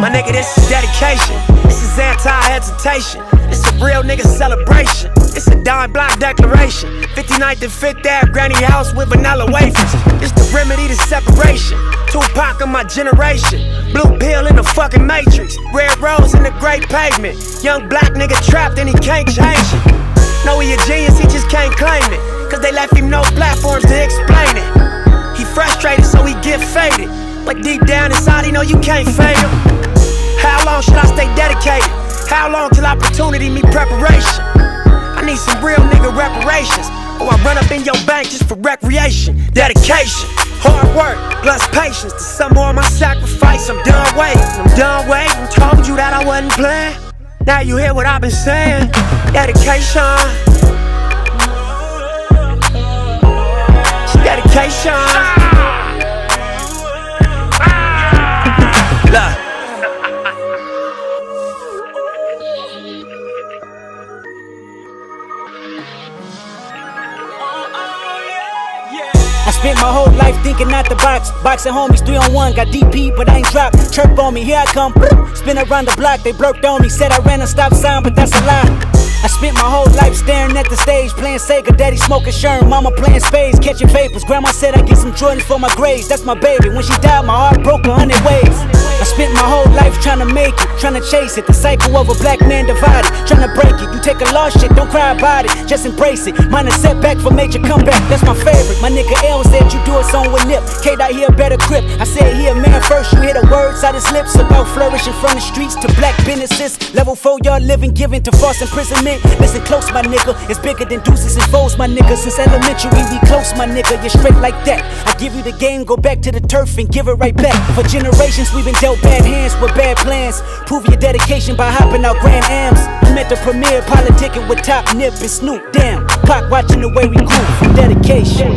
My nigga, this is dedication. This is anti-hesitation. It's a real nigga celebration. It's a dime block declaration. 59th and 5th Ave, granny house with vanilla wafers. It's the remedy to separation. Tupac of my generation. Blue pill in the fucking matrix. Red rose in the great pavement. Young black nigga trapped and he can't change it. Know he a genius, he just can't claim it. Cause they left him no platforms to explain it. He frustrated so he get faded. But deep down inside he know you can't fade him. How long should I stay dedicated? How long till opportunity meet preparation? I need some real nigga reparations, or I run up in your bank just for recreation. Dedication, hard work, plus patience. To some more of my sacrifice, I'm done waiting. Told you that I wasn't playing. Now you hear what I've been saying. Dedication. It's dedication. Look. I spent my whole life thinking out the box. Boxing homies 3-on-1, got DP, but I ain't dropped. Chirp on me, here I come. Spin around the block, they blurped on me. Said I ran a stop sign, but that's a lie. I spent my whole life staring at the stage, playing Sega, daddy smoking Sherm, mama playing spades, catching vapors. Grandma said I get some Jordans for my grades. That's my baby. When she died, my heart broke 100 ways. I spent my whole life trying to make it, trying to chase it. The cycle of a black man divided, trying to break it. You take a lost shit, don't cry about it, just embrace it. Mine a setback for major comeback, that's my favorite. My nigga L said you do a song with Nip. K-Dot here better grip. I said he a man first, you hear the words out his lips about flourishing from the streets to black businesses. Level 4 y'all living, giving to false imprisonment. Listen close, my nigga, it's bigger than deuces and foes, my nigga. Since elementary we close, my nigga, you're straight like that. I give you the game, go back to the turf and give it right back. For generations we've been dealt bad hands with bad plans. Prove your dedication by hopping out Grand Ams. I'm at the premiere, politicking with Top Nip and Snoop. Damn, Pac watching the way we groove from dedication.